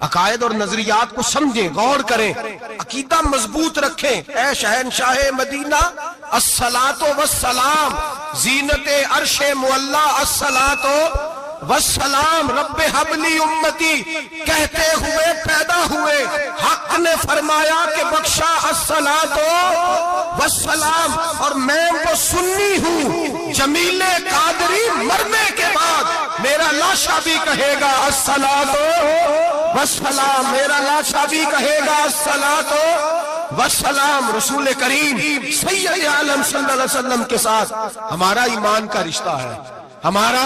عقائد اور نظریات کو سمجھیں، غور کریں، عقیدہ مضبوط رکھیں۔ اے شہنشاہ مدینہ الصلاۃ والسلام، زینت عرش معلا الصلاۃ والسلام، رب حب لی امتی کہتے ہوئے پیدا ہوئے، حق نے فرمایا کہ بخشا الصلاۃ والسلام، اور میں وہ سنی ہوں جمیل قادری مرنے کے بعد میرا لاشا بھی کہے گا الصلاۃ والسلام، میرا لاشا بھی کہے گا الصلاۃ والسلام۔ رسول کریم سید عالم صلی اللہ علیہ وسلم کے ساتھ ہمارا ایمان کا رشتہ ہے، ہمارا،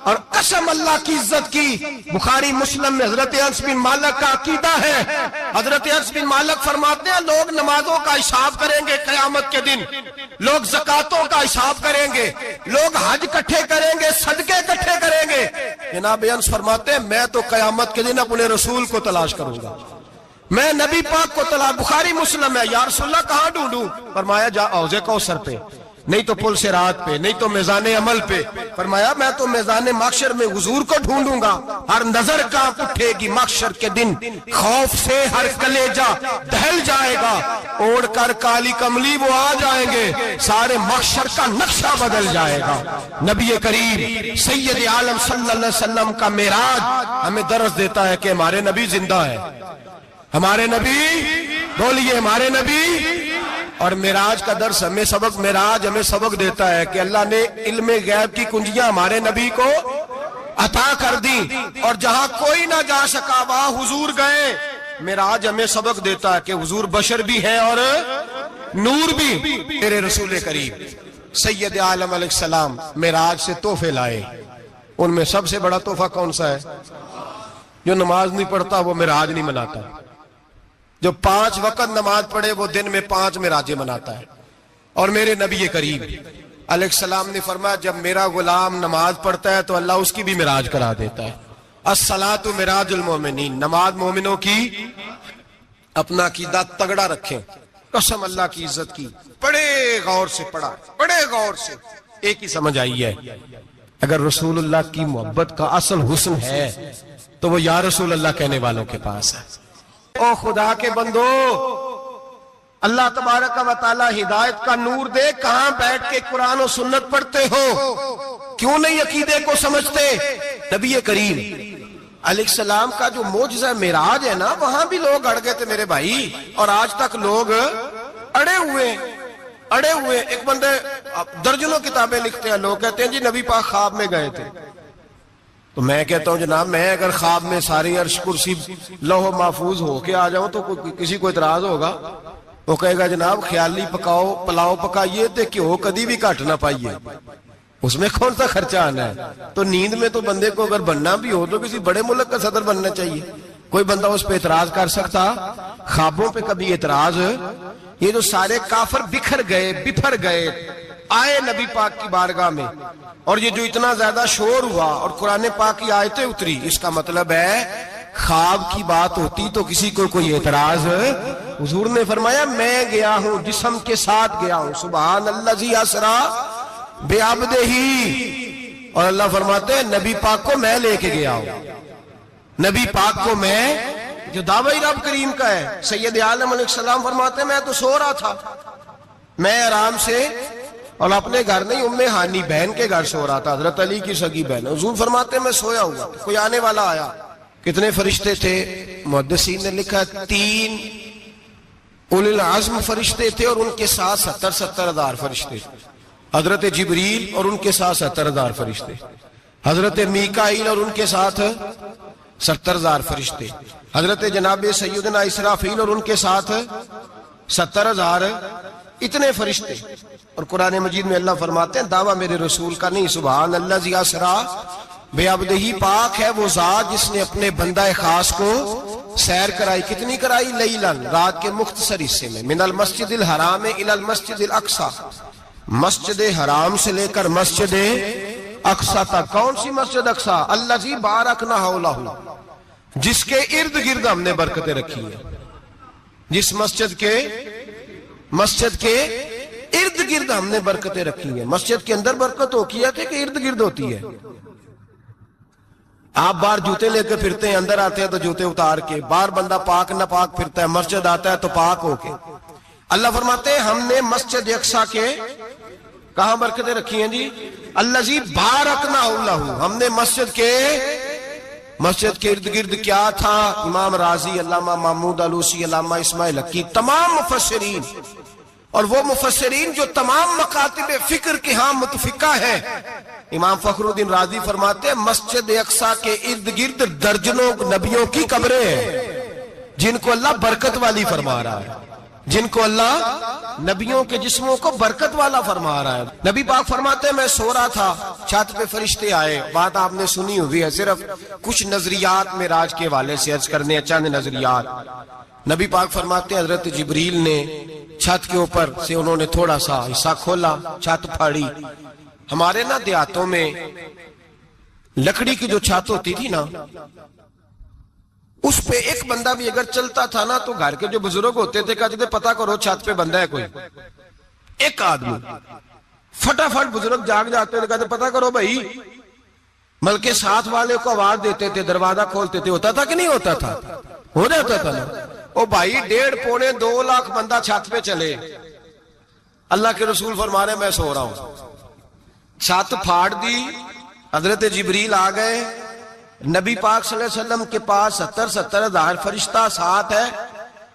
اور قسم اللہ کی عزت کی، بخاری مسلم میں حضرت انس بن مالک کا عقیدہ ہے۔ حضرت انس بن مالک فرماتے ہیں لوگ نمازوں کا حساب کریں گے قیامت کے دن، لوگ زکاتوں کا حساب کریں گے، لوگ حج اکٹھے کریں گے، صدقے اکٹھے کریں گے۔ جناب انس فرماتے ہیں میں تو قیامت کے دن اپنے رسول کو تلاش کروں گا، میں نبی پاک کو تلاش۔ بخاری مسلم ہے، یا رسول اللہ کہاں ڈھونڈوں؟ فرمایا جا حوض کوثر پہ، نہیں تو پل صراط پہ، نہیں تو میزان عمل پہ۔ فرمایا میں تو میزان محشر میں حضور کو ڈھونڈوں گا، ہر نظر کانپ اٹھے گی محشر کے دن، خوف سے ہر کلیجہ دہل جائے گا، اوڑھ کر کالی کملی وہ آ جائیں گے، سارے محشر کا نقشہ بدل جائے گا۔ نبی کریم سید عالم صلی اللہ علیہ وسلم کا معراج ہمیں درس دیتا ہے کہ ہمارے نبی زندہ ہے، ہمارے نبی، بولیے ہمارے نبی۔ اور معراج کا درس ہمیں سبق، معراج ہمیں سبق دیتا ہے کہ اللہ نے علم غیب کی کنجیاں ہمارے نبی کو عطا کر دی، اور جہاں کوئی نہ جا سکا وہاں حضور گئے۔ معراج ہمیں سبق دیتا ہے کہ حضور بشر بھی ہے اور نور بھی۔ میرے رسول کریم سید عالم علیہ السلام معراج سے تحفے لائے، ان میں سب سے بڑا تحفہ کون سا ہے؟ جو نماز نہیں پڑھتا وہ معراج نہیں مناتا، جو 5 وقت نماز پڑھے وہ دن میں 5 معراجیں مناتا ہے۔ اور میرے نبی کریم علیہ السلام نے فرمایا جب میرا غلام نماز پڑھتا ہے تو اللہ اس کی بھی معراج کرا دیتا ہے۔ الصلاۃ معراج المومنین، نماز مومنوں کی۔ اپنا عقیدہ تگڑا رکھیں، قسم اللہ کی عزت کی، بڑے غور سے پڑھا، بڑے غور سے۔ ایک ہی سمجھ آئی ہے، اگر رسول اللہ کی محبت کا اصل حسن ہے تو وہ یا رسول اللہ کہنے والوں کے پاس ہے۔ او خدا کے بندو، اللہ تبارک و تعالی ہدایت کا نور دے، کہاں بیٹھ کے قرآن و سنت پڑھتے ہو؟ کیوں نہیں عقیدے کو سمجھتے؟ نبی کریم علیہ السلام کا جو معجزہ معراج ہے نا، وہاں بھی لوگ اڑ گئے تھے میرے بھائی، اور آج تک لوگ اڑے ہوئے۔ ایک بندے درجنوں کتابیں لکھتے ہیں، لوگ کہتے ہیں جی نبی پاک خواب میں گئے تھے، تو میں کہتا ہوں جناب میں اگر خواب میں ساری عرش کرسی لوح محفوظ ہو کے آ جاؤں تو کسی کو اعتراض ہوگا؟ وہ کہے گا جناب خیالی پکاؤ پلاؤ پکائیے تے کیوں کدی بھی گھٹ نہ پائیے، اس میں کون سا خرچہ آنا ہے؟ تو نیند میں تو بندے کو اگر بننا بھی ہو تو کسی بڑے ملک کا صدر بننا چاہیے، کوئی بندہ اس پہ اعتراض کر سکتا؟ خوابوں پہ کبھی اعتراض؟ یہ جو سارے کافر بکھر گئے آئے نبی پاک کی بارگاہ میں، اور یہ جو اتنا زیادہ شور ہوا اور قرآن پاک کی آیتیں اتری، اس کا مطلب ہے خواب کی بات ہوتی تو کسی کو کوئی اعتراض؟ حضور نے فرمایا میں گیا ہوں، جسم کے ساتھ گیا ہوں، سبحان الذی اسری بعبدہ، اور اللہ فرماتے ہیں نبی پاک کو میں لے کے گیا ہوں، نبی پاک کو میں، جو دعوی رب کریم کا ہے۔ سید عالم علیہ السلام فرماتے ہیں میں تو سو رہا تھا، میں آرام سے، اور اپنے گھر نہیں ام ہانی بہن کے گھر سو رہا تھا، حضرت علی کی سگی بہن۔ حضور فرماتے ہیں میں سویا ہوا، کوئی آنے والا آیا۔ کتنے فرشتے تھے؟ محدثین نے لکھا 3 اولی العزم فرشتے تھے، اور ان کے ساتھ 70 ہزار فرشتے، حضرت جبریل اور ان کے ساتھ 70 ہزار فرشتے، حضرت میکائیل اور ان کے ساتھ 70 ہزار فرشتے، حضرت جناب سیدنا اسرافیل اور ان کے ساتھ 70 ہزار، اتنے فرشتے۔ اور قرآن مجید میں اللہ فرماتے ہیں دعویٰ میرے رسول کا نہیں، سبحان الذی اسری بعبدہ، پاک ہے وہ ذات جس نے اپنے بندہ خاص کو سیر کرائی۔ کتنی کرائی؟ لیلاً، رات کے مختصر حصے میں، من المسجد الحرام الی المسجد الاقصی، مسجد حرام سے لے کر مسجد اقصی تک۔ کون سی مسجد اقصی؟ الذی بارکنا حولہ، جس کے ارد گرد ہم نے برکتیں رکھی ہیں، جس مسجد کے ارد گرد ہم نے برکتیں رکھی ہیں۔ مسجد کے اندر برکت ہوتی ہے کہ ارد گرد ہوتی ہے؟ آپ باہر جوتے لے کے پھرتے ہیں، اندر آتے ہیں تو جوتے اتار کے، باہر بندہ پاک نہ پاک پھرتا ہے، مسجد آتا ہے تو پاک ہو کے۔ اللہ فرماتے ہیں ہم نے مسجد اقصی کے کہاں برکتیں رکھی ہیں جی؟ الذی بارکنا لہ، ہم نے مسجد کے ارد گرد کیا تھا؟ امام راضی، علامہ محمود آلوسی، علامہ اسماعیل حقی، تمام مفسرین، اور وہ مفسرین جو تمام مکاتب فکر کے ہاں متفقہ ہیں۔ امام فخر الدین رازی فرماتے ہیں مسجد اقصی کے ارد گرد درجنوں نبیوں کی قبریں ہیں جن کو اللہ برکت والی فرما رہا ہے، جن کو اللہ نبیوں کے جسموں کو برکت والا فرما رہا ہے۔ نبی پاک فرماتے ہیں میں سو رہا تھا، چھت پہ فرشتے آئے، بات آپ نے سنی ہوئی ہے، صرف کچھ نظریات معراج کے حوالے سے عرض کرنے، چند نظریات۔ نبی پاک فرماتے ہیں حضرت جبریل نے چھت کے اوپر سے انہوں نے تھوڑا سا حصہ کھولا، چھت پھاڑی۔ ہمارے نا دیہاتوں میں لکڑی کی جو چھت ہوتی تھی نا، اس پہ ایک بندہ بھی اگر چلتا تھا نا تو گھر کے جو بزرگ ہوتے تھے کہتے تھے پتہ کرو چھت پہ بندہ ہے کوئی، ایک آدمی فٹافٹ بزرگ جاگ جاتے تھے، کہتے پتہ کرو بھائی، بلکہ ساتھ والے کو آواز دیتے تھے، دروازہ کھولتے تھے، ہوتا تھا کہ نہیں ہوتا تھا؟ ہو جاتا تھا نا۔ او بھائی 1.5-2 لاکھ بندہ چھت پہ چلے، اللہ کے رسول فرما رہے میں سو رہا ہوں، چھت پھاڑ دی، حضرت جبریل آ گئے، نبی پاک صلی اللہ علیہ وسلم کے پاس 70 ہزار فرشتہ ساتھ ہے،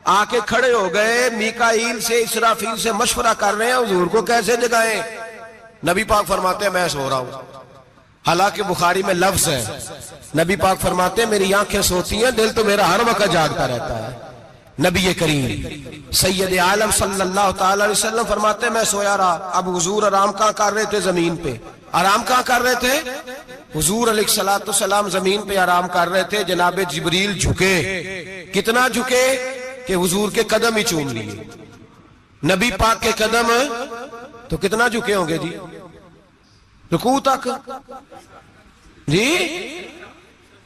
آ کے کھڑے ہو گئے، میکائیل سے اسرافیل سے مشورہ کر رہے ہیں حضور کو کیسے جگائیں۔ نبی پاک فرماتے ہیں میں سو رہا ہوں، حالانکہ بخاری میں لفظ ہے، نبی پاک فرماتے ہیں میری آنکھیں سوتی ہیں، دل تو میرا ہر وقت جاگتا رہتا ہے۔ نبی کریم سید عالم صلی اللہ تعالی علیہ وسلم فرماتے ہیں میں سویا رہا، اب حضور آرام کہاں کر رہے تھے؟ زمین پہ۔ آرام کہاں کر رہے تھے؟ حضور علیہ السلام زمین پہ آرام کر رہے تھے، جناب جبریل جھکے، کتنا جھکے کہ حضور کے قدم ہی چوم لیے۔ نبی پاک کے قدم تو کتنا جھکے ہوں گے جی؟ رکوع تک جی؟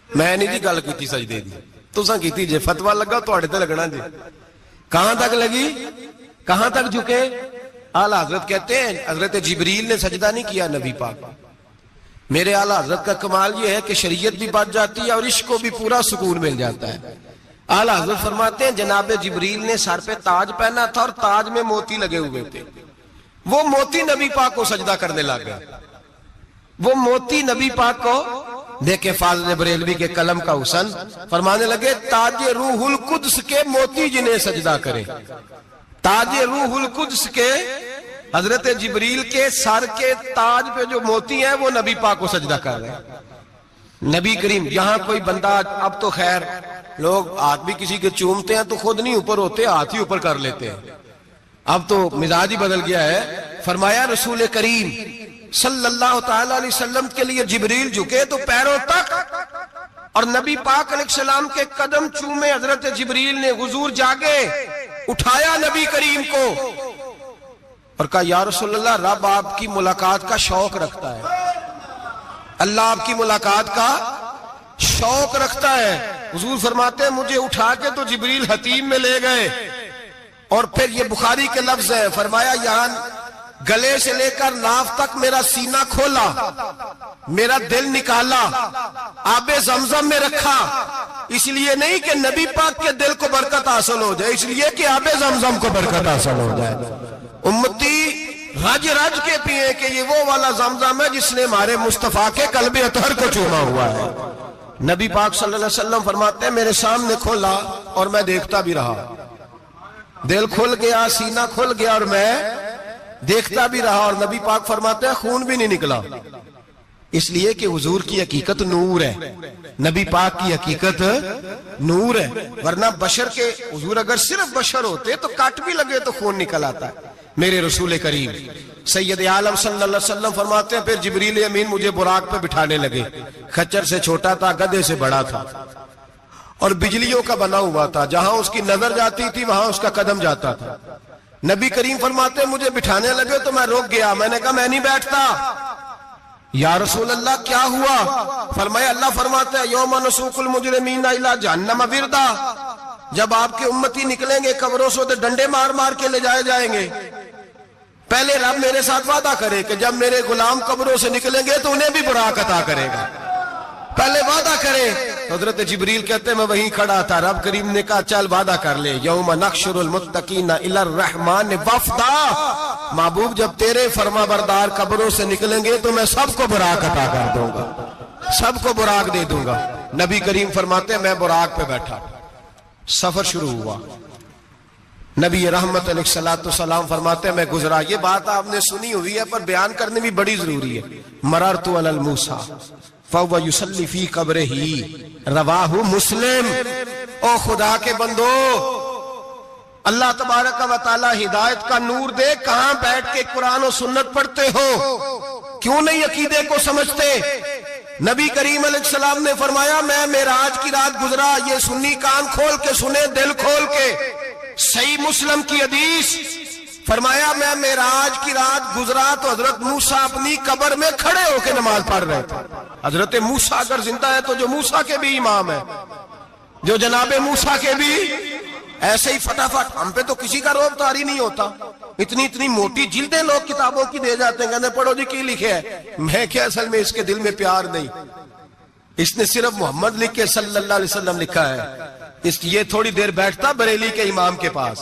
میں نہیں جی گل کی سجدے دی، تساں کیتی جے، فتویٰ لگا تواڈے تے لگنا جی۔ کہاں تک لگی؟ کہاں تک جھکے؟ اعلیٰ حضرت کہتے ہیں حضرت جبریل نے سجدہ نہیں کیا نبی پاک۔ میرے اعلیٰ حضرت کا کمال یہ ہے کہ شریعت بھی بچ جاتی ہے اور عشق کو بھی پورا سکون مل جاتا ہے۔ اعلیٰ حضرت فرماتے ہیں جناب جبریل نے سر پہ تاج پہنا تھا اور تاج میں موتی لگے ہوئے تھے، وہ موتی نبی پاک کو سجدہ کرنے لگ گئے، وہ موتی نبی پاک کو دیکھیں۔ فاضل بریلوی کے قلم کا حسن فرمانے لگے تاج روح القدس کے موتی جنہیں سجدہ کرے، تاج روح القدس کے حضرت جبریل کے سر کے تاج پہ جو موتی ہیں وہ نبی پاک کو سجدہ کر رہے ہیں۔ نبی کریم یہاں کوئی بندہ، اب تو خیر لوگ ہاتھ بھی کسی کے چومتے ہیں تو خود نہیں اوپر ہوتے، ہاتھ ہی اوپر کر لیتے ہیں، اب تو مزاج ہی بدل گیا ہے۔ فرمایا رسول کریم صلی اللہ تعالی علیہ وسلم کے لیے جبریل جھکے تو پیروں تک، اور نبی پاک علیہ السلام کے قدم چومے حضرت جبریل نے، حضور جاگے، اٹھایا نبی کریم کو اور کہا یا رسول اللہ رب آپ کی ملاقات کا شوق رکھتا ہے، اللہ آپ کی ملاقات کا شوق رکھتا ہے۔ حضور فرماتے ہیں مجھے اٹھا کے تو جبریل حتیم میں لے گئے، اور پھر یہ بخاری کے لفظ ہے، فرمایا یہاں گلے سے لے کر ناف تک میرا سینہ کھولا، میرا دل نکالا، آب زمزم میں رکھا، اس لیے نہیں کہ نبی پاک کے دل کو برکت حاصل ہو جائے، اس لیے کہ آب زمزم کو برکت حاصل ہو جائے۔ امتی رج رج کے پیئے کہ یہ وہ والا زمزم ہے جس نے ہمارے مصطفیٰ کے قلب اطہر کو چوما ہوا ہے۔ نبی پاک صلی اللہ علیہ وسلم فرماتے ہیں میرے سامنے کھولا اور میں دیکھتا بھی رہا، دل کھل گیا، سینہ کھل گیا اور میں دیکھتا بھی رہا، اور نبی پاک فرماتے ہیں خون بھی نہیں نکلا، اس لیے کہ حضور کی حقیقت نور ہے، نبی پاک کی حقیقت نور ہے، ورنہ بشر کے حضور اگر صرف بشر ہوتے تو کٹ بھی لگے تو خون نکل آتا ہے۔ میرے رسول کریم سید عالم صلی اللہ علیہ وسلم فرماتے ہیں پھر جبریل امین مجھے براق پہ بٹھانے لگے، خچر سے چھوٹا تھا، گدھے سے بڑا تھا، اور بجلیوں کا بنا ہوا تھا، جہاں اس کی نظر جاتی تھی وہاں اس کا قدم جاتا تھا۔ نبی کریم فرماتے ہیں مجھے بٹھانے لگے تو میں رک گیا، میں نے کہا میں نہیں بیٹھتا۔ یا رسول اللہ کیا ہوا؟ فرمایا اللہ فرماتا ہے یوم نسوق المجرمین الی جہنم وردا، جب آپ کے امتی نکلیں گے قبروں سے تو ڈنڈے مار مار کے لے جائے جائیں گے۔ پہلے رب میرے ساتھ وعدہ کرے کہ جب میرے غلام قبروں سے نکلیں گے تو انہیں بھی براق عطا کرے گا۔ پہلے وعدہ کرے. حضرت جبریل کہتے ہیں میں وہیں کھڑا تھا, رب کریم نے کہا چل وعدہ کر لے, یوم نحشر المتقین الی الرحمن وفدا, محبوب جب تیرے فرما بردار قبروں سے نکلیں گے تو میں سب کو براق عطا کر دوں گا, سب کو براق دے دوں گا. نبی کریم فرماتے ہیں میں براق پہ بیٹھا, سفر شروع ہوا. نبی رحمت علیہ الصلوۃ والسلام فرماتے ہیں میں گزرا. یہ بات آپ نے سنی ہوئی ہے پر بیان کرنے بھی بڑی ضروری ہے. مررت علی الموسیٰ فہو یصلی فی قبرہ, رواہ مسلم. او خدا کے بندو, اللہ تبارک و تعالی ہدایت کا نور دے, کہاں بیٹھ کے قرآن و سنت پڑھتے ہو, کیوں نہیں عقیدے کو سمجھتے؟ نبی کریم علیہ السلام نے فرمایا میں معراج کی رات گزرا. یہ سنی کان کھول کے سنے, دل کھول کے. صحیح مسلم کی حدیث, فرمایا میں معراج کی رات گزرا تو حضرت موسیٰ اپنی قبر میں کھڑے ہو کے نماز پڑھ رہے تھے. حضرت موسیٰ اگر زندہ ہے تو جو موسیٰ کے بھی امام ہے, جو جناب موسیٰ کے بھی ایسے ہی فٹافٹ. ہم پہ تو کسی کا روب طاری نہیں ہوتا, اتنی موٹی جلدیں لوگ کتابوں کی دے جاتے ہیں, کہتے پڑھو جی کی لکھے ہے. میں کیا اصل میں اس کے دل میں پیار نہیں, اس نے صرف محمد لکھ کے صلی اللہ علیہ وسلم لکھا ہے. یہ تھوڑی دیر بیٹھتا بریلی کے امام کے پاس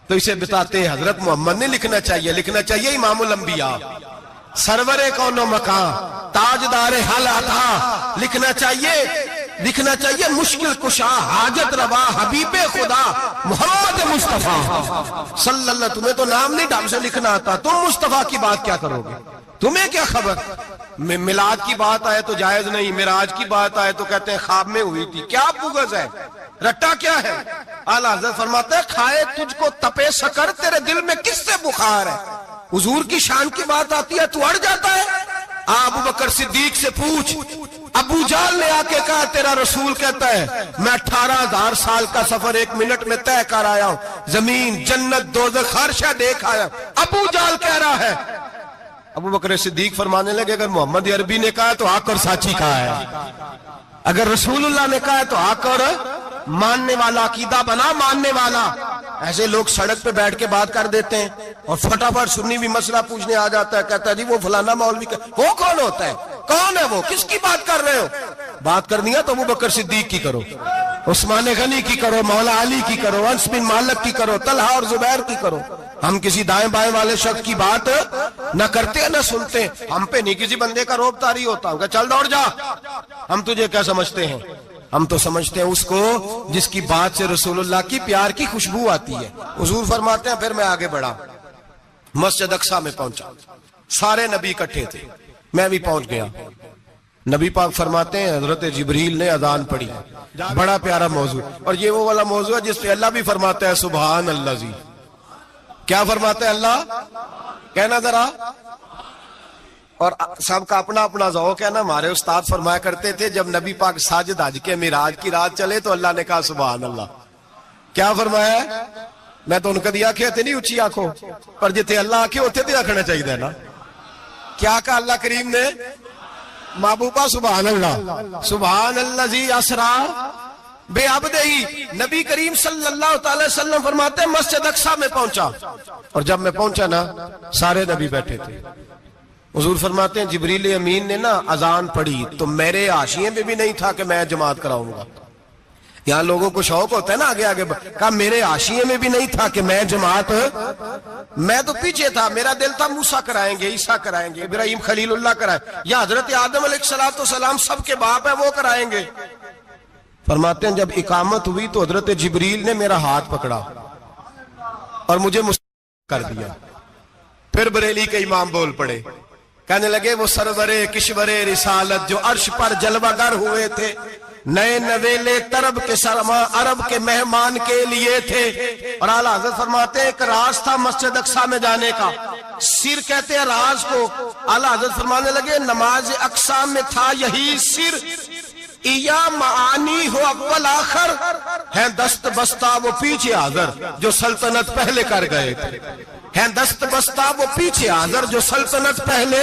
تو اسے بتاتے ہیں حضرت محمد نے لکھنا چاہیے, لکھنا چاہیے امام الانبیاء, سرور کون و مکان, تاجدار حل عطا, لکھنا چاہیے مشکل کشا, حاجت روا, حبیب خدا محمد مصطفیٰ صلی اللہ. تمہیں تو نام نہیں ڈھنگ سے لکھنا آتا, تم مصطفیٰ کی بات کیا کرو گے, تمہیں کیا خبر؟ میلاد کی بات آئے تو جائز نہیں, معراج کی بات آئے تو کہتے ہیں خواب میں ہوئی تھی. کیا بغض ہے, رٹا کیا ہے؟ اعلیٰ حضرت فرماتے ہیں کھائے تجھ کو تپے سکر, تیرے دل میں کس سے بخار ہے؟ حضور کی شان کی بات آتی ہے تو اڑ جاتا ہے. ابو بکر صدیق سے پوچھ, ابو جہل نے آ کے کہا تیرا رسول کہتا ہے میں 18,000 سال کا سفر 1 منٹ میں طے کر آیا ہوں, زمین جنت دوزخ ہر شے دیکھ آیا. ابو جہل کہہ رہا ہے. ابو بکر صدیق فرمانے لگے اگر محمد عربی نے کہا تو حق اور سچی کہا ہے, اگر رسول اللہ نے کہا ہے تو حق اور ماننے والا, عقیدہ بنا ماننے والا. ایسے لوگ سڑک پہ بیٹھ کے بات کر دیتے ہیں اور فٹافٹ سنی بھی مسئلہ پوچھنے آ جاتا ہے, کہتا ہے جی وہ فلانا مولوی, وہ کون ہوتا ہے, کون ہے وہ, کس کی بات کر رہے ہو؟ بات کرنی ہے تو ابو بکر صدیق کی کرو, عثمان غنی کی کرو, مولا علی کی کرو, انس بن مالک کی کرو, طلحہ اور زبیر کی کرو. ہم کسی دائیں بائیں والے شخص کی بات نہ کرتے نہ سنتے. ہم پہ نہیں کسی بندے کا روب طاری ہوتا, کہ چل دوڑ جا, ہم تجھے کیا سمجھتے ہیں؟ ہم تو سمجھتے ہیں اس کو جس کی بات سے رسول اللہ کی پیار کی خوشبو آتی ہے. حضور فرماتے ہیں پھر میں آگے بڑھا, مسجد اقصی میں پہنچا, سارے نبی اکٹھے تھے, میں بھی پہنچ گیا. نبی پاک فرماتے ہیں حضرت جبریل نے اذان پڑھی. بڑا پیارا موضوع, اور یہ وہ والا موضوع ہے جس پہ اللہ بھی فرماتا ہے سبحان اللہ جی. کیا فرماتے ہیں اللہ؟ کہنا ذرا. اور سب کا اپنا اپنا ذوق ہے نا. ہمارے استاد فرمایا کرتے تھے جب نبی پاک ساجد حج کے معراج کی رات چلے تو اللہ نے کہا سبحان اللہ. کیا فرمایا ہے؟ میں تو ان کا دیا آنکھیں تھے نہیں اچھی آنکھوں پر جتنے اللہ آنکھیں ہوتے تھے آنکھنا چاہیے نا. کیا کہا اللہ کریم نے؟ محبوبہ سبحان اللہ, سبحان الذی اسرا بے عبدہی. نبی کریم صلی اللہ تعالی وسلم فرماتے ہیں مسجد اقصی میں پہنچا, اور جب میں پہنچا نا سارے نبی بیٹھے تھے. حضور فرماتے ہیں جبریل امین نے نا اذان پڑھی تو میرے حاشیے میں بھی نہیں تھا کہ میں جماعت کراؤں گا. یہاں لوگوں کو شوق ہوتا ہے نا آگے آگے, کہا میرے حاشیے میں بھی نہیں تھا کہ میں جماعت, میں تو پیچھے تھا. میرا دل تھا موسیٰ کرائیں گے, عیسیٰ کرائیں گے, ابراہیم خلیل اللہ کرائیں, یا حضرت آدم علیہ السلام سب کے باپ ہے وہ کرائیں گے. فرماتے ہیں جب اقامت ہوئی تو حضرت جبریل نے میرا ہاتھ پکڑا اور مجھے کر دیا. پھر بریلی کے امام بول پڑے, کہنے لگے وہ سرورے کشورے رسالت جو عرش پر جلوہ گر ہوئے تھے, نئے نویلے طرب کے سرما عرب کے مہمان کے لیے تھے. اور اعلیٰ حضرت فرماتے ہیں ایک راز تھا مسجد اقصی میں جانے کا, سر کہتے ہیں راز کو. اعلیٰ حضرت فرمانے لگے نماز اقصی میں تھا یہی سر, یا معانی ہو اول آخر ہیں دست بستہ وہ پیچھے حاضر جو سلطنت پہلے کر گئے تھے, ہیں دست بستہ وہ پیچھے حاضر جو سلطنت پہلے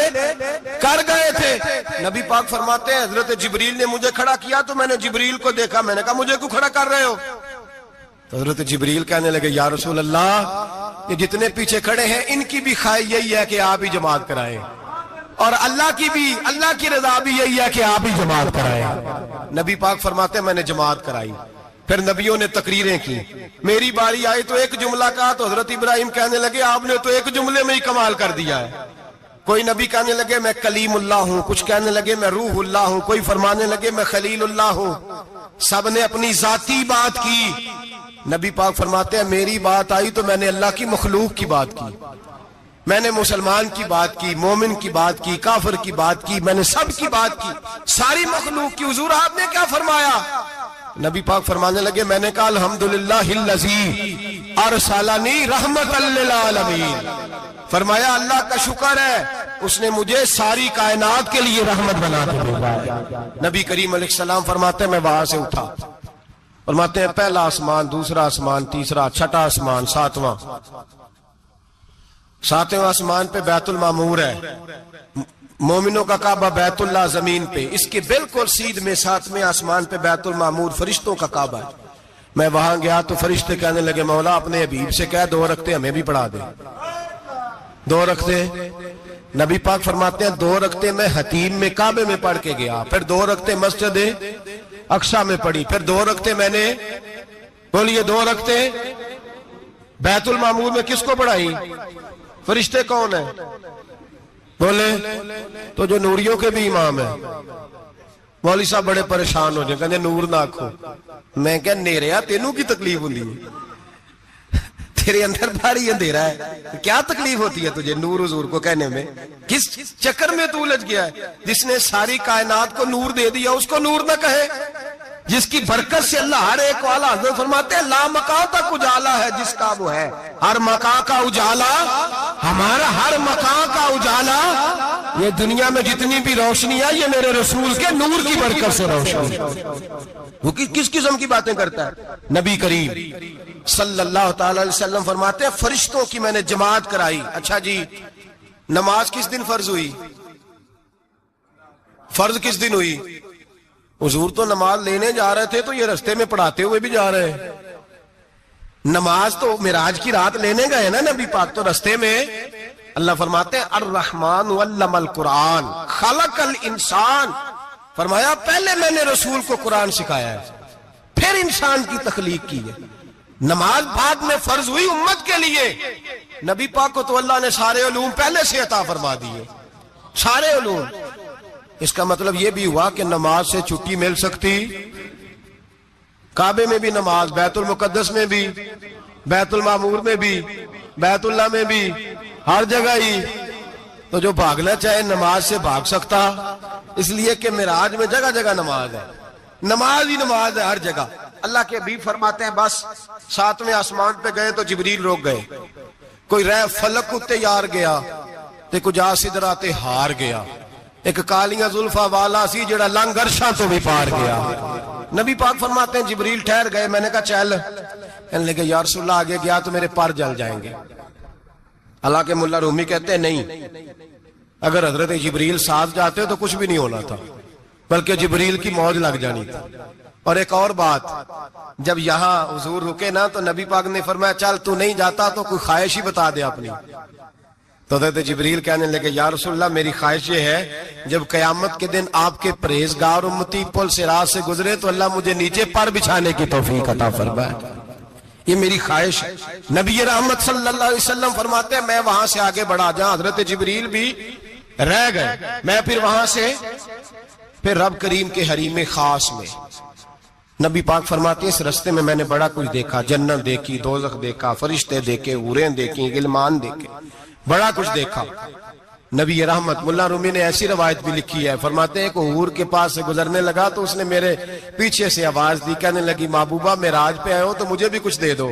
کر گئے تھے. نبی پاک فرماتے ہیں حضرت جبریل نے مجھے کھڑا کیا تو میں نے جبریل کو دیکھا, میں نے کہا مجھے کیوں کھڑا کر رہے ہو؟ تو حضرت جبریل کہنے لگے یا رسول اللہ یہ جتنے پیچھے کھڑے ہیں ان کی بھی خواہش یہی ہے کہ آپ ہی جماعت کرائیں. اور اللہ کی رضا بھی یہی ہے کہ آپ ہی جماعت کرائیں. نبی پاک فرماتے ہیں میں نے جماعت کرائی. پھر نبیوں نے تقریریں کی. میری باری آئی تو ایک جملہ کہا تو حضرت ابراہیم کہنے لگے آپ نے تو ایک جملے میں ہی کمال کر دیا ہے. کوئی نبی کہنے لگے میں کلیم اللہ ہوں, کچھ کہنے لگے میں روح اللہ ہوں, کوئی فرمانے لگے میں خلیل اللہ ہوں. سب نے اپنی ذاتی بات کی. نبی پاک فرماتے ہیں میری بات آئی تو میں نے اللہ کی مخلوق کی بات کی, میں نے مسلمان کی بات کی, مومن کی بات کی, کافر کی بات کی, میں نے سب کی بات کی, ساری مخلوق کی. حضور آپ نے کیا فرمایا؟ نبی پاک فرمانے لگے میں نے کہا الحمدللہ الذی ارسلنی رحمت للعالمین. فرمایا اللہ کا شکر ہے اس نے مجھے ساری کائنات کے لیے رحمت بنا کے بھیجا. نبی کریم علیہ السلام فرماتے ہیں میں وہاں سے اٹھا. فرماتے ہیں پہلا آسمان, دوسرا آسمان, تیسرا, چھٹا آسمان, ساتواں آسمان پہ بیت المعمور ہے, مومنوں کا کعبہ بیت اللہ زمین پہ, اس کے بالکل سیدھ میں ساتویں آسمان پہ بیت المعمور فرشتوں کا کعبہ ہے. میں وہاں گیا تو فرشتے کہنے لگے مولا اپنے حبیب سے کہہ 2 رکعتیں ہمیں بھی پڑھا دے. 2 رکعتیں. نبی پاک فرماتے ہیں 2 رکعتیں میں حتیم میں کعبے میں پڑھ کے گیا, پھر 2 رکعتیں مسجد اقصی میں پڑھی, پھر 2 رکعتیں میں نے بولیے 2 رکعتیں بیت المعمور میں کس کو پڑھائی؟ فرشتے کون ہیں بولے؟ تو جو نوریوں کے بھی امام ہیں. مولوی صاحب بڑے پریشان ہو جائیں, کہتے نور نہ آکھو. میں کہ نیریا تینوں کی تکلیف ہوندی ہے, تیرے اندر بھاری اندھیرا ہے, کیا تکلیف ہوتی ہے تجھے نور حضور کو کہنے میں؟ کس چکر میں تو الجھ گیا ہے؟ جس نے ساری کائنات کو نور دے دیا اس کو نور نہ کہے؟ جس کی برکت سے اللہ ہر ایک والا, حضرت فرماتے ہیں لا مکان تک اجالا ہے جس کا وہ ہے, ہر مکان کا اجالا ہمارا, ہر مکان کا اجالا. یہ دنیا میں جتنی بھی روشنی ہے یہ میرے رسول کے نور کی برکت سے روشنی. وہ کس قسم کی باتیں کرتا ہے؟ نبی کریم صلی اللہ تعالی علیہ وسلم فرماتے ہیں فرشتوں کی میں نے جماعت کرائی. اچھا جی, نماز کس دن فرض ہوئی؟ فرض کس دن ہوئی؟ حضور تو نماز لینے جا رہے تھے تو یہ رستے میں پڑھاتے ہوئے بھی جا رہے ہیں. نماز تو معراج کی رات لینے گئے نا نبی پاک, تو رستے میں اللہ فرماتے ہیں الرحمن علم القرآن خلق الانسان. فرمایا پہلے میں نے رسول کو قرآن سکھایا ہے, پھر انسان کی تخلیق کی ہے. نماز بعد میں فرض ہوئی امت کے لیے. نبی پاک کو تو اللہ نے سارے علوم پہلے سے عطا فرما دیے, سارے علوم. اس کا مطلب یہ بھی ہوا کہ نماز سے چھٹی مل سکتی. کعبے میں بھی نماز, بیت المقدس میں بھی, بیت المعمور میں بھی, بیت اللہ میں بھی, ہر جگہ ہی. تو جو بھاگنا چاہے نماز سے بھاگ سکتا, اس لیے کہ معراج میں جگہ جگہ نماز ہے, نماز ہی نماز ہے ہر جگہ. اللہ کے حبیب فرماتے ہیں بس 7ویں آسمان پہ گئے تو جبریل روک گئے. کوئی رہ فلک اتے یار گیا تے کچھ سدرا تے ہار گیا. ایک کالیاں زلفاں والا سی جڑا لنگ عرشاں تو بھی پار گیا. نبی پاک فرماتے ہیں جبریل ٹھہر گئے. میں نے کہا چل, کہنے لگے یا رسول اللہ آگے گیا تو میرے پر جل جائیں گے. حالانکہ ملا رومی کہتے ہیں نہیں, اگر حضرت جبریل ساتھ جاتے تو کچھ بھی نہیں ہونا تھا, بلکہ جبریل کی موج لگ جانی تھی. اور ایک اور بات, جب یہاں حضور رکے نا تو نبی پاک نے فرمایا چل تو نہیں جاتا تو کوئی خواہش ہی بتا دے اپنی. تو حضرت جبریل کہنے لگے یا رسول اللہ میری خواہش یہ ہے جب قیامت کے دن آپ کے پرہیزگار امتی پل صراط سے گزرے تو اللہ مجھے نیچے پر بچھانے کی توفیق عطا فرمائے. یہ میری خواہش ہے. نبی رحمت صلی اللہ علیہ وسلم فرماتے ہیں میں وہاں سے آگے بڑھا جاؤں. حضرت جبریل بھی رہ گئے. میں پھر وہاں سے پھر رب کریم کے حریم خاص میں. نبی پاک فرماتے ہیں اس رستے میں نے بڑا کچھ دیکھا, جنت دیکھی, دوزخ دیکھا, فرشتے دیکھے, حوریں دیکھی, غلمان دیکھے, بڑا کچھ دیکھا. نبی رحمت ملا رومی نے ایسی روایت بھی لکھی ہے, فرماتے ہیں کہ حور کے پاس سے گزرنے لگا تو اس نے میرے پیچھے سے آواز دی, کہنے لگی محبوبہ معراج پہ آئے ہو تو مجھے بھی کچھ دے دو,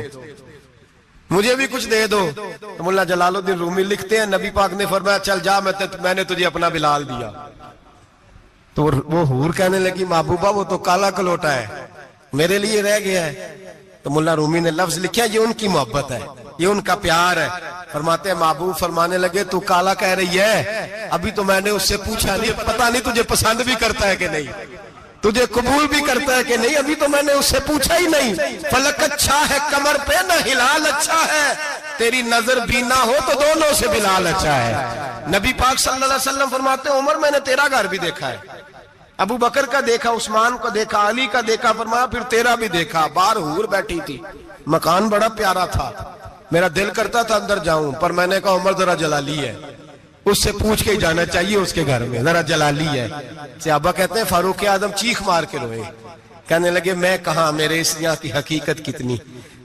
مجھے بھی کچھ دے دو. تو ملا جلال الدین رومی لکھتے ہیں نبی پاک نے فرمایا چل جا میں نے تجھے اپنا بلال دیا. تو وہ حور کہنے لگی محبوبہ وہ تو کالا کلوٹا ہے, میرے لیے رہ گیا ہے. تو ملا رومی نے لفظ لکھا یہ ان کی محبت ہے, یہ ان کا پیار ہے. فرماتے ہیں محبوب فرمانے لگے تو کالا کہہ رہی ہے, ابھی تو میں نے اس سے پوچھا نہیں, پتہ نہیں تجھے پسند بھی کرتا ہے کہ نہیں, تجھے قبول بھی کرتا ہے کہ نہیں, ابھی تو میں نے اس سے پوچھا ہی نہیں. فلک اچھا ہے کمر پہ نہ ہلال اچھا ہے, تیری نظر بھی نہ ہو تو دونوں سے بلال اچھا ہے. نبی پاک صلی اللہ علیہ وسلم فرماتے ہیں عمر میں نے تیرا گھر بھی دیکھا ہے، ابو بکر کا دیکھا، عثمان کو دیکھا، علی کا دیکھا، فرمایا پھر تیرا بھی دیکھا، باہر حور بیٹھی تھی، مکان بڑا پیارا تھا، میرا دل کرتا تھا اندر جاؤں، پر میں نے کہا عمر ذرا جلالی ہے، اس سے پوچھ کے ہی جانا چاہیے اس کے گھر میں، ذرا جلالی ہے۔ صحابہ کہتے ہیں فاروق اعظم چیخ مار کے روئے، کہنے لگے میں کہاں، میرے اس یہاں کی حقیقت کتنی،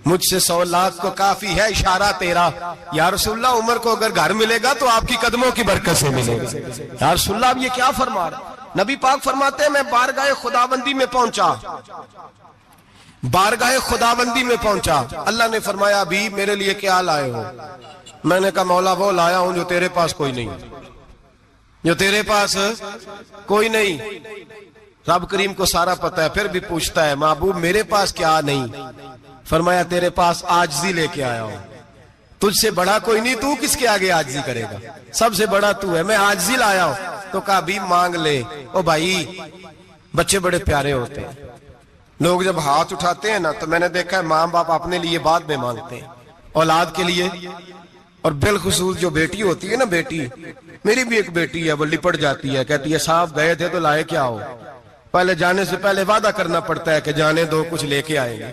مجھ سے 100 لاکھ کو کافی ہے اشارہ تیرا، یا رسول اللہ عمر کو اگر گھر ملے گا تو آپ کی قدموں کی برکت سے ملے گا۔ یا رسول اللہ اب یہ کیا فرما رہا؟ نبی پاک فرماتے ہیں میں بارگاہ خداوندی میں پہنچا، بارگاہ خداوندی میں پہنچا، اللہ نے فرمایا ابھی میرے لیے کیا لائے ہو؟ میں نے کہا مولا وہ لایا ہوں جو تیرے پاس کوئی نہیں، جو تیرے پاس کوئی نہیں۔ رب کریم کو سارا پتہ ہے، پھر بھی پوچھتا ہے محبوب میرے پاس کیا نہیں؟ فرمایا تیرے پاس عاجزی لے کے آیا ہوں، تجھ سے بڑا کوئی نہیں، تو کس کے آگے عاجزی کرے گا، سب سے بڑا تو ہے، میں عاجزی لایا ہوں۔ تو کہا بھی مانگ لے۔ او بھائی بچے بڑے پیارے ہوتے ہیں، لوگ جب ہاتھ اٹھاتے ہیں نا تو میں نے دیکھا ہے ماں باپ اپنے لیے بعد میں مانگتے ہیں، اولاد کے لیے، اور بالخصوص جو بیٹی ہوتی ہے نا، بیٹی میری بھی ایک بیٹی ہے، وہ لپٹ جاتی ہے، کہتی ہے صاحب گئے تھے تو لائے کیا ہو؟ پہلے جانے سے پہلے وعدہ کرنا پڑتا ہے کہ جانے دو کچھ لے کے آئیں گے،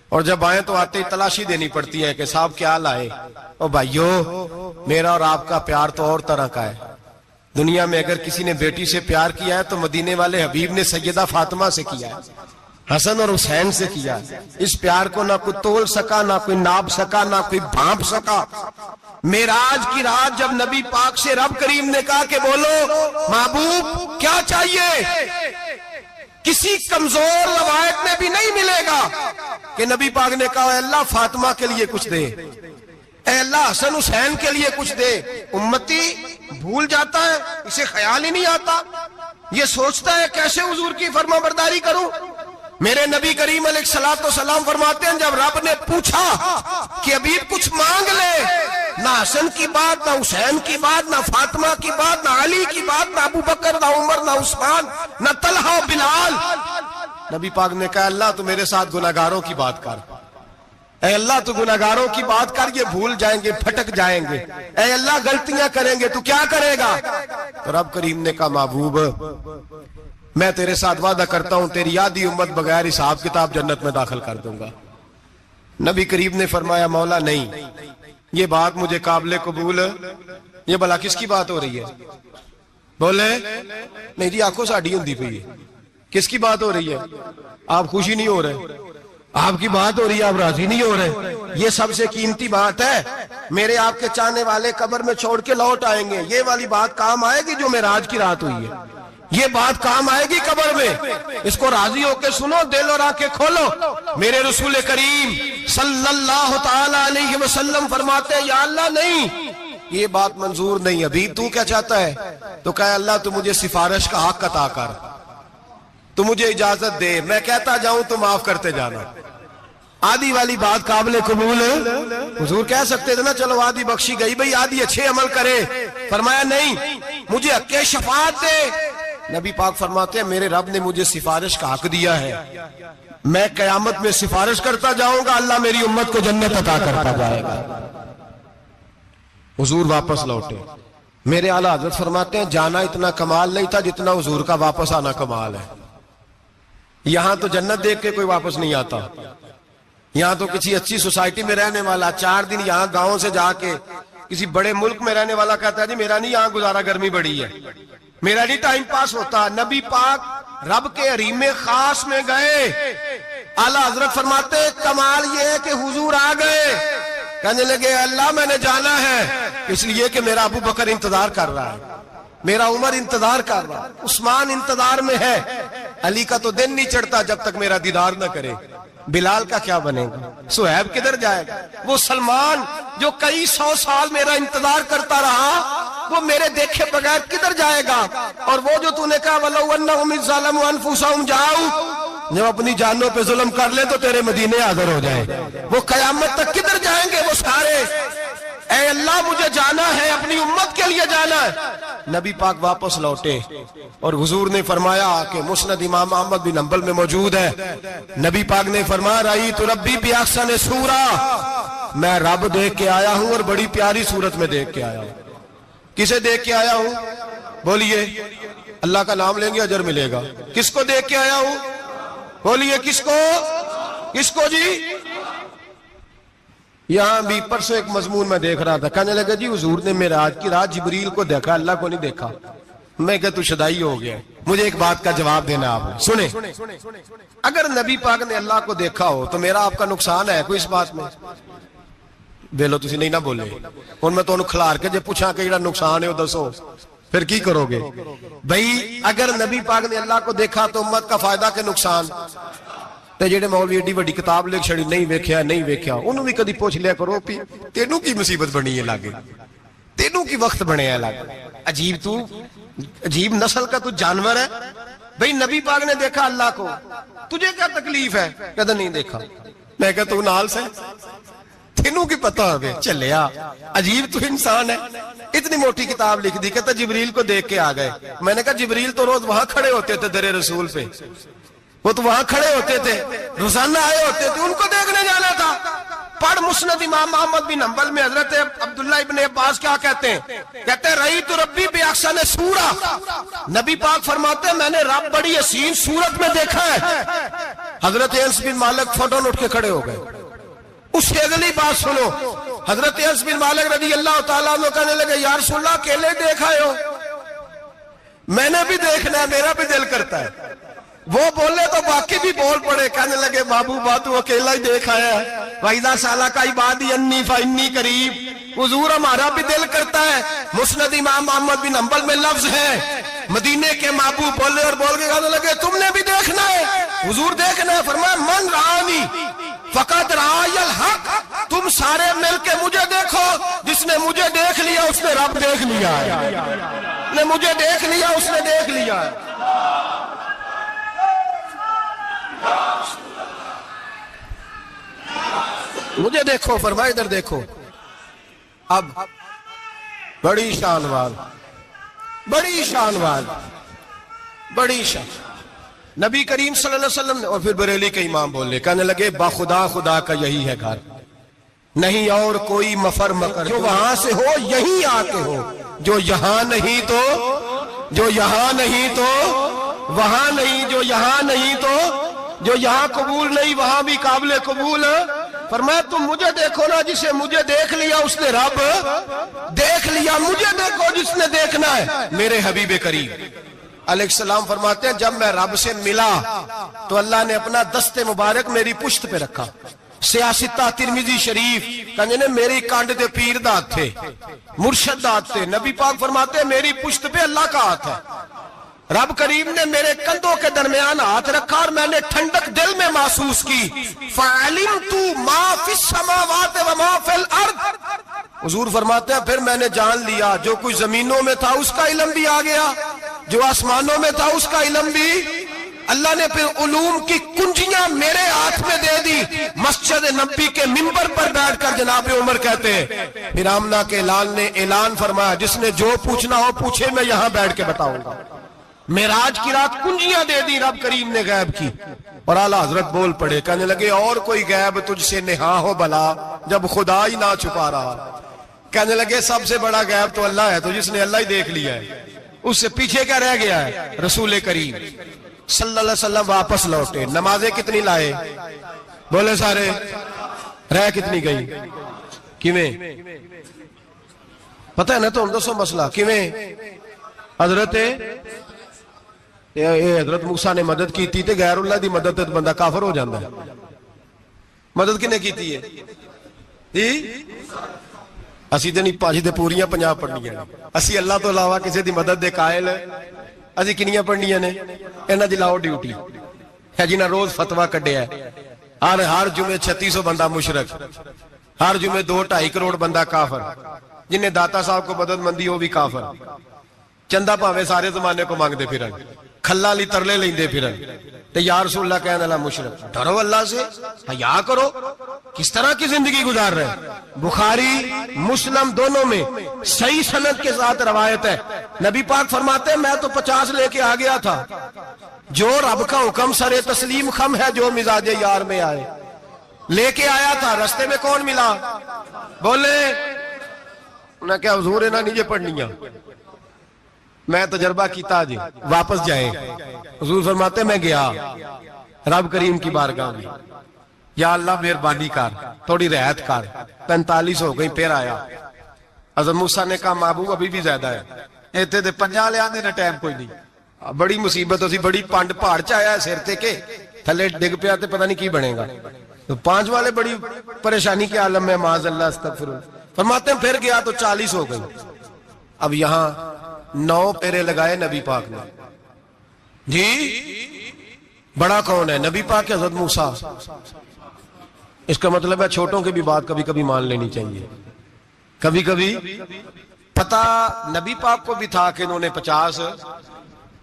اور جب آئیں تو آتے ہی تلاشی دینی پڑتی ہے کہ صاحب کیا لائے۔ او بھائیو میرا اور آپ کا پیار تو اور طرح کا ہے، دنیا میں اگر کسی نے بیٹی سے پیار کیا ہے تو مدینے والے حبیب نے سیدہ فاطمہ سے کیا ہے، حسن اور حسین سے کیا ہے۔ اس پیار کو نہ کوئی تول سکا، نہ کوئی ناپ سکا، نہ کوئی بھانپ سکا۔ معراج کی رات جب نبی پاک سے رب کریم نے کہا کہ بولو محبوب کیا چاہیے، کسی کمزور روایت میں بھی نہیں ملے گا کہ نبی پاک نے کہا اے اللہ فاطمہ کے لیے کچھ دے، اے اللہ حسن حسین کے لیے کچھ دے۔ امتی بھول جاتا ہے، اسے خیال ہی نہیں آتا، یہ سوچتا ہے کیسے حضور کی فرما برداری کروں۔ میرے نبی کریم علیہ الصلوۃ والسلام فرماتے ہیں جب رب نے پوچھا کہ ابھی کچھ مانگ لے، نہ حسن کی بات، نہ حسین کی بات، نہ فاطمہ کی بات، نہ علی کی بات، نہ ابو بکر، نہ عمر، نہ عثمان، نہ طلحہ و بلال، نبی پاک نے کہا اللہ تو میرے ساتھ گناہگاروں کی بات کر، اے اللہ تو گناہگاروں کی بات کر، یہ بھول جائیں گے، پھٹک جائیں گے، اے اللہ غلطیاں کریں گے تو کیا کرے گا؟ تو رب کریم نے کہا محبوب میں تیرے ساتھ وعدہ کرتا ہوں تیری آدھی امت بغیر حساب کتاب جنت میں داخل کر دوں گا۔ نبی کریم نے فرمایا مولا نہیں، یہ بات مجھے قابل قبول، یہ بھلا کس کی بات ہو رہی ہے؟ بولے نہیں جی آنکھوں ساڑھی ہوندی پئی ہے، کس کی بات ہو رہی ہے؟ آپ خوشی نہیں ہو رہے، آپ کی بات ہو رہی ہے، آپ راضی نہیں ہو رہے، یہ سب سے قیمتی بات ہے۔ میرے آپ کے چاہنے والے قبر میں چھوڑ کے لوٹ آئیں گے، یہ والی بات کام آئے گی جو معراج کی رات ہوئی ہے، یہ بات کام آئے گی قبر میں، اس کو راضی ہو کے سنو، دل اور آنکھیں کھولو۔ میرے رسول کریم صلی اللہ تعالی علیہ وسلم فرماتے ہیں یا اللہ نہیں، یہ بات منظور نہیں، ابھی تو کیا چاہتا ہے؟ تو کہا اللہ تو مجھے سفارش کا حق عطا کر، تو مجھے اجازت دے، میں کہتا جاؤں تو معاف کرتے جانا۔ آدھی والی بات قابل قبول ہے، حضور کہہ سکتے تھے نا چلو آدھی بخشی گئی بھئی آدھی اچھے عمل کرے، فرمایا نہیں مجھے حق شفاعت دے۔ نبی پاک فرماتے ہیں میرے رب نے مجھے سفارش کا حق دیا ہے، میں قیامت میں سفارش کرتا جاؤں گا، اللہ میری امت کو جنت عطا کرتا جائے گا۔ حضور واپس لوٹے، میرے اعلیٰ حضرت فرماتے ہیں جانا اتنا کمال نہیں تھا جتنا حضور کا واپس آنا کمال ہے۔ یہاں تو جنت دیکھ کے کوئی واپس نہیں آتا، یہاں تو کسی اچھی سوسائٹی میں رہنے والا 4 دن یہاں گاؤں سے جا کے کسی بڑے ملک میں رہنے والا کہتا ہے جی میرا نہیں یہاں گزارا، گرمی بڑی ہے، میرا نہیں ٹائم پاس ہوتا۔ نبی پاک رب کے حریم خاص میں گئے، اعلیٰ حضرت فرماتے کمال یہ ہے کہ حضور آ گئے، کہنے لگے اللہ میں نے جانا ہے، اس لیے کہ میرا ابو بکر انتظار کر رہا ہے، میرا عمر انتظار کر رہا ہے، عثمان انتظار میں ہے، علی کا تو دن نہیں چڑھتا جب تک میرا دیدار نہ کرے، بلال کا کیا بنے گا، صہیب کدھر جائے گا، وہ سلمان جو کئی 100 سال میرا انتظار کرتا رہا وہ میرے دیکھے بغیر کدھر جائے گا، اور وہ جو تو نے کہا وَلَوْ أَنَّهُمْ إِذْ ظَلَمُوا أَنفُسَهُمْ جَاءُوا، جب اپنی جانوں پہ ظلم کر لیں تو تیرے مدینے حاضر ہو جائیں، وہ قیامت تک کدھر جائیں گے وہ سارے؟ اے اللہ مجھے جانا ہے، اپنی امت کے لیے جانا ہے۔ نبی پاک واپس لوٹے اور حضور نے فرمایا کہ مسند امام احمد بن حنبل میں موجود ہے، نبی پاک نے فرمایا رأیت ربی بأحسن صورہ، میں رب دیکھ کے آیا ہوں اور بڑی پیاری صورت میں دیکھ کے آیا ہوں۔ کسے دیکھ کے آیا ہوں؟ بولیے، اللہ کا نام لیں گے اجر ملے گا۔ کس کو دیکھ کے آیا ہوں؟ بولیے کس کو؟ کس کو جی؟ یہاں بھی پرسوں ایک مضمون میں دیکھ رہا تھا، کہنے لگا جی حضور نے معراج کی رات جبریل کو دیکھا، اللہ کو نہیں دیکھا۔ میں کہا تو شدائی ہو گیا۔ مجھے ایک بات کا جواب دینا آپ نے، سنیں، اگر نبی پاک نے اللہ کو دیکھا ہو تو میرا آپ کا نقصان ہے کوئی اس بات میں؟ بیلو تسی نہیں نہ بولے اور میں تو کھلار کے جے پوچھا کہ جڑا نقصان ہے وہ دسو، پھر کی کرو گے؟ بھئی اگر نبی پاک نے اللہ کو دیکھا تو امت کا فائدہ کہ نقصان؟ تے جڑے مولوی ایڈی بڑی کتاب لکھ چھڑی نہیں ویکھیا نہیں ویکھیا، انہوں بھی کدی پوچھ لیا کرو پی تینوں کی مصیبت بنی ہے لاگے، تینوں کی وقت بنے ہے لاگے، عجیب نسل کا تو جانور ہے۔ بھئی نبی پاک نے دیکھا اللہ کو، تجھے کیا تکلیف ہے؟ کہتا نہیں دیکھا۔ میں کہتا تو نال سے تینوں کی پتہ ہوگے چلیا، عجیب تو انسان ہے۔ اتنی موٹی کتاب لکھ دی، کہتا جبریل کو دیکھ کے آ گئے۔ میں نے کہا جبریل تو روز وہاں کھڑے ہوتے تھے در رسول پہ، وہ تو وہاں کھڑے ہوتے تھے، روزانہ آئے ہوتے تھے، ان کو دیکھنے جانا تھا۔ پڑھ مسند امام احمد بن حنبل میں حضرت عبداللہ ابن عباس کیا کہتے ہیں؟ کہتے ہیں رأیت ربی بأحسن صورہ، نبی پاک فرماتے ہیں میں نے رب بڑی حسین صورت میں دیکھا ہے۔ حضرت انس بن مالک فوٹو اٹھ کے کھڑے ہو گئے۔ اس سے اگلی بات سنو، حضرت انس بن مالک رضی اللہ تعالیٰ عنہ کہنے لگے یا رسول اللہ اکیلے دیکھا ہو؟ میں نے بھی دیکھنا ہے، میرا بھی دل کرتا ہے۔ وہ بولے تو باقی بھی بول پڑے، کہنے لگے محبوبہ تو اکیلا ہی دیکھا ہے، وَإِذَا سَأَلَكَ عِبَادِي عَنِّي فَإِنِّي قَرِيبٌ۔ حضور ہمارا بھی دل کرتا ہے۔ مسند امام احمد بن حنبل میں لفظ ہے، مدینے کے محبوب بولے اور بول کے کہنے لگے تم نے بھی دیکھنا ہے؟ حضور دیکھنا ہے؟ فرمایا من رآنی فقد رآی الحق، تم سارے مل کے مجھے دیکھو، جس نے مجھے دیکھ لیا اس نے رب دیکھ لیا ہے، نے مجھے دیکھ لیا اس نے دیکھ لیا ہے۔ مجھے دیکھو، فرمایا ادھر دیکھو۔ اب بڑی شان وال، بڑی شان وال، بڑی شان نبی کریم صلی اللہ علیہ وسلم نے، اور پھر بریلی کے امام بولے، کہنے لگے با خدا خدا کا یہی ہے گھر، نہیں اور کوئی مفر مکر، جو وہاں سے ہو یہی آتے ہو، جو یہاں نہیں تو، جو یہاں نہیں تو وہاں نہیں، جو یہاں نہیں تو جو یہاں قبول نہیں وہاں بھی قابل قبول۔ فرمایا تم مجھے دیکھو نا، جسے مجھے دیکھ لیا اس نے رب دیکھ لیا، مجھے دیکھو جس نے دیکھنا ہے میرے حبیب کریم علیہ السلام۔ فرماتے ہیں جب میں رب سے ملا تو اللہ نے اپنا دست مبارک میری پشت پہ رکھا، سیاستہ ترمذی شریف، کہنے میری کانڈ دے پیر دا ہاتھ تھے، مرشد دا ہاتھ تھے۔ نبی پاک فرماتے ہیں میری پشت پہ اللہ کا ہاتھ ہے، رب کریم نے میرے کندھوں کے درمیان ہاتھ رکھا اور میں نے ٹھنڈک دل میں محسوس کی۔ فَعَلِمْتُ مَا فِي السَّمَاوَاتِ وَمَا فِي الْأَرْضِ، حضور فرماتے ہیں پھر میں نے جان لیا جو کچھ زمینوں میں تھا اس کا علم بھی آ گیا، جو آسمانوں میں تھا اس کا علم بھی۔ اللہ نے پھر علوم کی کنجیاں میرے ہاتھ میں دے دی۔ مسجد نبی کے منبر پر بیٹھ کر جناب عمر کہتے ہیں پھر آمنہ کے لال نے اعلان فرمایا جس نے جو پوچھنا ہو پوچھے، میں یہاں بیٹھ کے بتاؤں گا۔ معراج کی رات کنجیاں دے دی رب کریم نے غیب کی، اور اعلیٰ حضرت بول پڑے، کہنے لگے اور کوئی غیب تجھ سے نہا ہو بلا جب خدا ہی نہ چھپا رہا۔ کہنے لگے سب سے بڑا غیب تو اللہ ہے، تو جس نے اللہ ہی دیکھ لیا ہے اس سے پیچھے کیا رہ گیا ہے؟ رسول کریم صلی اللہ علیہ وسلم واپس لوٹے، نمازیں کتنی لائے؟ بولے سارے، رہ کتنی گئی؟ کیویں پتہ ہے نا؟ تو ہم دسو مسئلہ کیویں؟ حضرت موسیٰ نے مدد کی تھی تے غیر اللہ دی مدد تے بندہ کافر ہو جاندہ ہے۔ مدد کنے کی تھی ہے؟ اسی تے نہیں پاجی تے پوریاں 50 پڑھنیاں نے، اسی اللہ تو علاوہ کسی دی مدد دے قائل اسی کنیاں پڑھنیاں نے؟ انہاں دی لاؤ ڈیوٹی ہے جنہاں روز فتویٰ کڈیا ہے، ہر جمعے 3600 بندہ مشرک، ہر جمعے 2-2.5 کروڑ بندہ کافر، جنہیں داتا صاحب کو مدد مندی ہو بھی کافر، چندہ پاوے سارے زمانے کو مانگ دے پھرن، کھلا لی ترلے لیں دے پھرن، تے یا رسول اللہ کہنے اللہ مشرک۔ ڈرو اللہ سے، حیا کرو، کس طرح کی زندگی گزار رہے ہیں؟ بخاری مسلم دونوں میں صحیح سند کے ساتھ روایت ہے، نبی پاک فرماتے ہیں میں تو 50 لے کے آ گیا تھا، جو رب کا حکم سرے تسلیم خم ہے، جو مزاج یار میں آئے لے کے آیا تھا۔ رستے میں کون ملا؟ بولے انہوں نے کہا حضور انہاں نہیں جے پڑھنیاں، میں تجربہ کیتا جی، واپس جائیں۔ حضور فرماتے میں گیا رب کریم کی بارگاہ میں، یا اللہ مہربانی کر، تھوڑی رعایت کر، 45 ہو گئی، پھر آیا۔ حضرت موسیٰ نے کہا محبوب ابھی بھی زیادہ ہے، ایتے دے 50 لے آنے نہ ٹائم کوئی نہیں، بڑی مصیبت ہو سی، بڑی پانڈ پہاڑ چایا ہے سر تے کے تھلے ڈگ پیا تے پتہ نہیں کی بنے گا، تو 5 والے بڑی پریشانی کے عالم میں، معاذ اللہ استغفر اللہ۔ فرماتے ہیں پھر گیا تو 40 ہو گئی۔ اب یہاں 9 پھیرے لگائے نبی پاک نے، جی بڑا کون ہے؟ نبی پاک حضرت موسیٰ۔ اس کا مطلب ہے چھوٹوں کی بھی بات کبھی کبھی مان لینی چاہیے، کبھی کبھی پتہ نبی پاک کو بھی تھا کہ انہوں نے 50،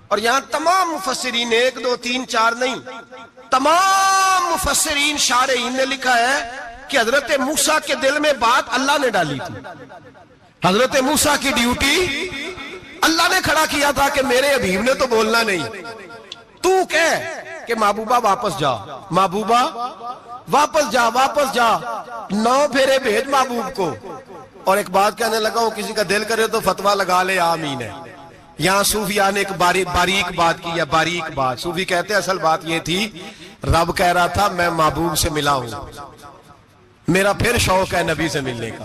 اور یہاں تمام مفسرین 1 2 3 4 نہیں، تمام مفسرین شارحین نے لکھا ہے کہ حضرت موسیٰ کے دل میں بات اللہ نے ڈالی تھی۔ حضرت موسیٰ کی ڈیوٹی اللہ نے کھڑا کیا تھا کہ میرے حبیب نے تو بولنا نہیں، تو کہہ کہ محبوبہ واپس جا، محبوبہ واپس جا، واپس جا، 9 پھیرے بھیج محبوب کو۔ اور ایک بات کہنے لگا ہوں، کسی کا دل کرے تو فتویٰ لگا لے، آمین ہے۔ یہاں صوفیاء نے ایک باریک بات کی ہے، باریک بات۔ صوفی کہتے ہیں اصل بات یہ تھی، رب کہہ رہا تھا میں محبوب سے ملا ہوں، میرا پھر شوق ہے نبی سے ملنے کا،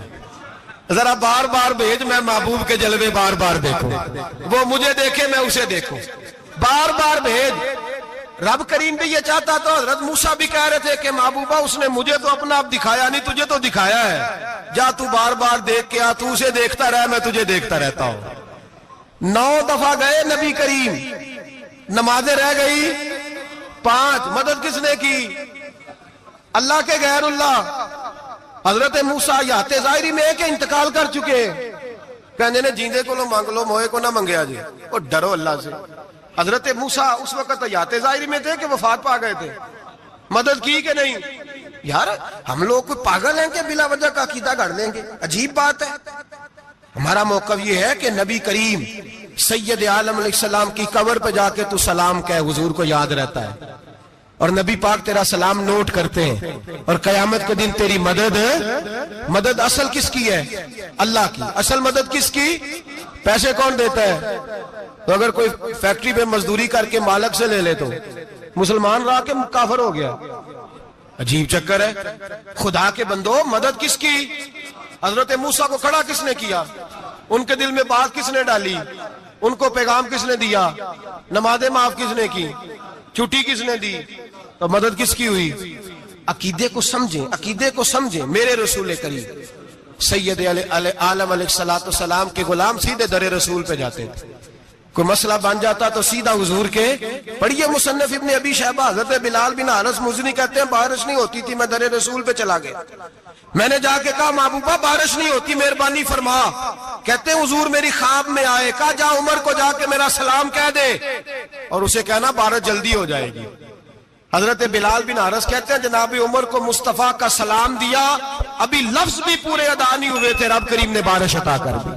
ذرا بار بار بھیج، میں محبوب کے جلوے بار بار دیکھوں، وہ مجھے دیکھے میں اسے دیکھوں، بار بار بھیج۔ رب کریم بھی یہ چاہتا تو حضرت موسیٰ بھی کہہ رہے تھے کہ محبوبہ اس نے مجھے تو اپنا اب دکھایا نہیں، تجھے تو دکھایا ہے، جا تو بار بار دیکھ کے آ، تو اسے دیکھتا رہ، میں تجھے دیکھتا رہتا ہوں۔ 9 دفعہ گئے نبی کریم، نمازیں رہ گئی 5۔ مدد کس نے کی؟ اللہ کے غیر اللہ۔ حضرت موسیٰ یات ظاہری میں کہ انتقال کر چکے، کہنے نے جیندے کو لو مانگ لو، موئے کو نہ منگیا جی، اور ڈرو اللہ سے۔ حضرت موسیٰ اس وقت یات ظاہری میں تھے کہ وفات پا گئے تھے، مدد کی کہ نہیں؟ یار ہم لوگ کوئی پاگل ہیں کہ بلا وجہ کا عقیدہ گھڑ لیں گے؟ عجیب بات ہے۔ ہمارا موقف یہ ہے کہ نبی کریم سید عالم علیہ السلام کی قبر پہ جا کے تو سلام کہے، حضور کو یاد رہتا ہے، اور نبی پاک تیرا سلام نوٹ کرتے ہیں، اور قیامت کے دن تیری مدد اصل کس کی ہے؟ اللہ کی۔ اصل مدد کس کی؟ پیسے کون دیتا ہے؟ تو اگر کوئی فیکٹری پہ مزدوری کر کے مالک سے لے لے تو مسلمان رہا کے کافر ہو گیا، عجیب چکر ہے۔ خدا کے بندو، مدد کس کی؟ حضرت موسیٰ کو کھڑا کس نے کیا؟ ان کے دل میں بات کس نے ڈالی؟ ان کو پیغام کس نے دیا؟ نمازیں معاف کس نے کی؟ چھٹی کس نے دی؟ تو مدد کس کی ہوئی؟ عقیدے کو سمجھیں، عقیدے کو سمجھیں۔ میرے رسول کریم سید عالم علیہ السلام کے غلام سیدھے در رسول پہ جاتے تھے، کوئی مسئلہ بن جاتا تو سیدھا حضور کے۔ پڑھیے مصنف ابن ابی شیبہ، حضرت بلال بن حارث مزنی کہتے ہیں بارش نہیں ہوتی تھی، میں در رسول پہ چلا گیا، میں نے جا کے کہا محبوبہ بارش نہیں ہوتی، مہربانی فرما۔ کہتے ہیں حضور میری خواب میں آئے، کہا جا عمر کو جا کے میرا سلام کہہ دے، اور اسے کہنا بارش جلدی ہو جائے گی۔ حضرت بلال بن حارث کہتے ہیں جناب عمر کو مصطفیٰ کا سلام دیا، ابھی لفظ بھی پورے ادا نہیں ہوئے تھے، رب کریم نے بارش عطا کر دی۔